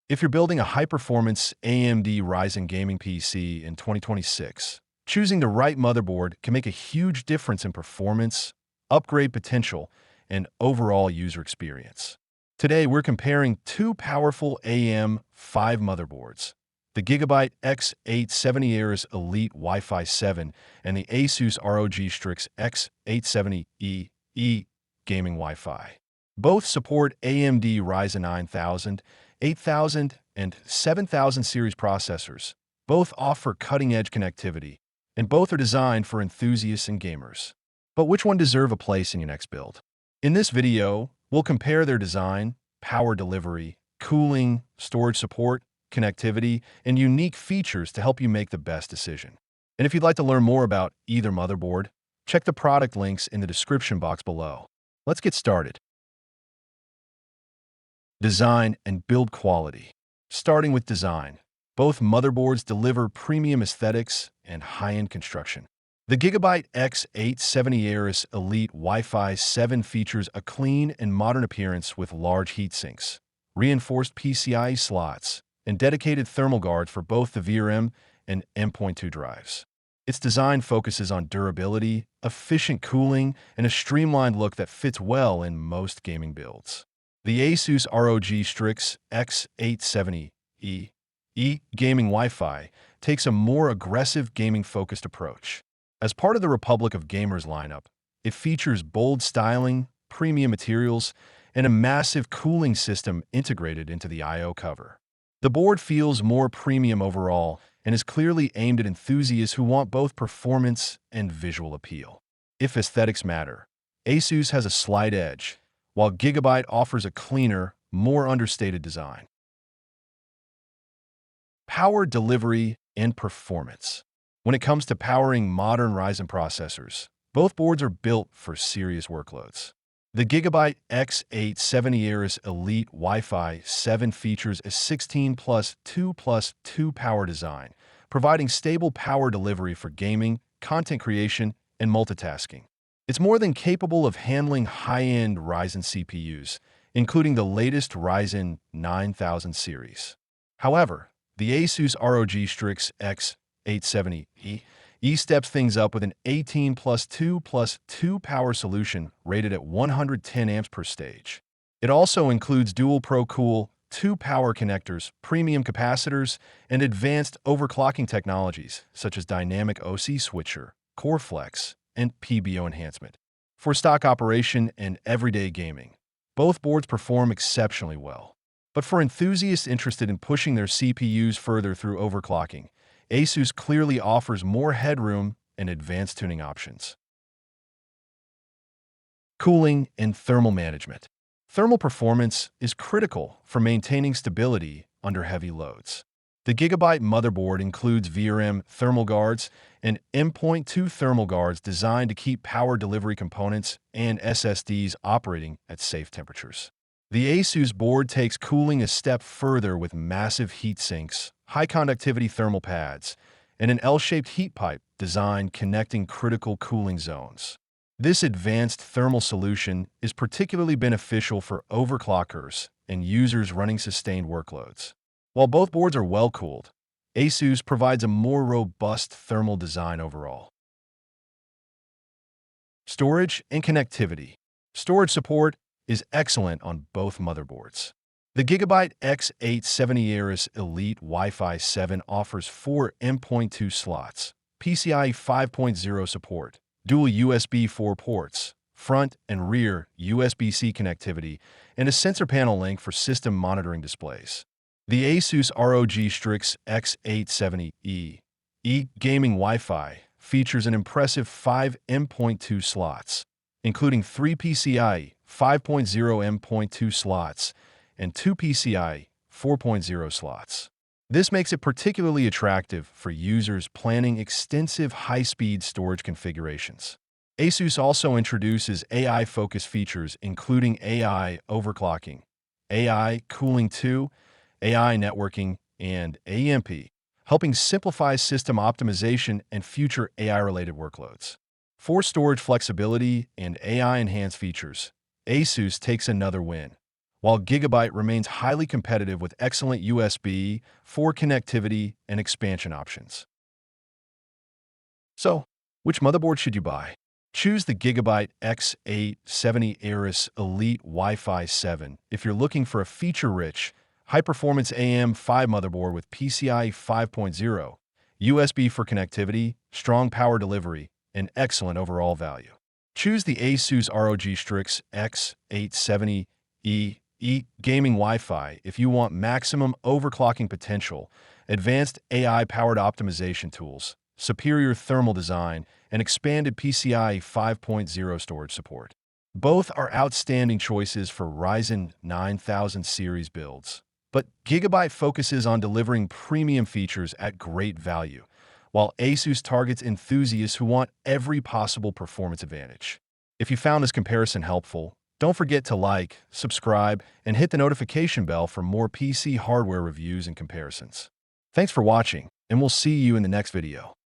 If you're building a high-performance AMD Ryzen gaming PC in 2026, choosing the right motherboard can make a huge difference in performance, upgrade potential, and overall user experience. Today, we're comparing two powerful AM5 motherboards, the GIGABYTE X870 AORUS Elite WiFi7 and the ASUS ROG Strix X870E-E gaming Wi-Fi. Both support AMD Ryzen 9000, 8000, and 7000 series processors. Both offer cutting-edge connectivity, and both are designed for enthusiasts and gamers. But which one deserves a place in your next build? In this video, we'll compare their design, power delivery, cooling, storage support, connectivity, and unique features to help you make the best decision. And if you'd like to learn more about either motherboard, check the product links in the description box below. Let's get started. Design and build quality. Starting with design, both motherboards deliver premium aesthetics and high-end construction. The GIGABYTE X870 AORUS Elite WiFi7 features a clean and modern appearance with large heatsinks, reinforced PCIe slots, and dedicated thermal guards for both the VRM and M.2 drives. Its design focuses on durability, efficient cooling, and a streamlined look that fits well in most gaming builds. The ASUS ROG Strix X870E-E gaming Wi-Fi takes a more aggressive gaming-focused approach. As part of the Republic of Gamers lineup, it features bold styling, premium materials, and a massive cooling system integrated into the I/O cover. The board feels more premium overall and is clearly aimed at enthusiasts who want both performance and visual appeal. If aesthetics matter, ASUS has a slight edge, while GIGABYTE offers a cleaner, more understated design. Power delivery and performance. When it comes to powering modern Ryzen processors, both boards are built for serious workloads. The GIGABYTE X870 AORUS Elite WiFi7 features a 16+2+2 power design, providing stable power delivery for gaming, content creation, and multitasking. It's more than capable of handling high-end Ryzen CPUs, including the latest Ryzen 9000 series. However, the ASUS ROG Strix X870E steps things up with an 18+2+2 power solution rated at 110 amps per stage. It also includes dual Pro-Cool, 2 power connectors, premium capacitors, and advanced overclocking technologies such as dynamic OC switcher, CoreFlex, and PBO enhancement. For stock operation and everyday gaming, both boards perform exceptionally well. But for enthusiasts interested in pushing their CPUs further through overclocking, ASUS clearly offers more headroom and advanced tuning options. Cooling and thermal management. Thermal performance is critical for maintaining stability under heavy loads. The GIGABYTE motherboard includes VRM thermal guards and M.2 thermal guards designed to keep power delivery components and SSDs operating at safe temperatures. The ASUS board takes cooling a step further with massive heat sinks, high-conductivity thermal pads, and an L-shaped heat pipe designed connecting critical cooling zones. This advanced thermal solution is particularly beneficial for overclockers and users running sustained workloads. While both boards are well-cooled, ASUS provides a more robust thermal design overall. Storage and connectivity. Storage support is excellent on both motherboards. The GIGABYTE X870 AORUS Elite WiFi7 offers 4 M.2 slots, PCIe 5.0 support, dual USB 4 ports, front and rear USB-C connectivity, and a sensor panel link for system monitoring displays. The ASUS ROG Strix X870E-E gaming Wi-Fi features an impressive 5 M.2 slots, including 3 PCIe 5.0 M.2 slots and 2 PCIe 4.0 slots. This makes it particularly attractive for users planning extensive high-speed storage configurations. ASUS also introduces AI-focused features including AI overclocking, AI cooling 2, AI networking, and AMP, helping simplify system optimization and future AI-related workloads. For storage flexibility and AI-enhanced features, ASUS takes another win, while Gigabyte remains highly competitive with excellent USB 4 connectivity and expansion options. So, which motherboard should you buy? Choose the Gigabyte X870 AORUS Elite WiFi7 if you're looking for a feature-rich, high-performance AM5 motherboard with PCIe 5.0, USB for connectivity, strong power delivery, and excellent overall value. Choose the ASUS ROG Strix X870E-E gaming Wi-Fi if you want maximum overclocking potential, advanced AI-powered optimization tools, superior thermal design, and expanded PCIe 5.0 storage support. Both are outstanding choices for Ryzen 9000 series builds. But Gigabyte focuses on delivering premium features at great value, while ASUS targets enthusiasts who want every possible performance advantage. If you found this comparison helpful, don't forget to like, subscribe, and hit the notification bell for more PC hardware reviews and comparisons. Thanks for watching, and we'll see you in the next video.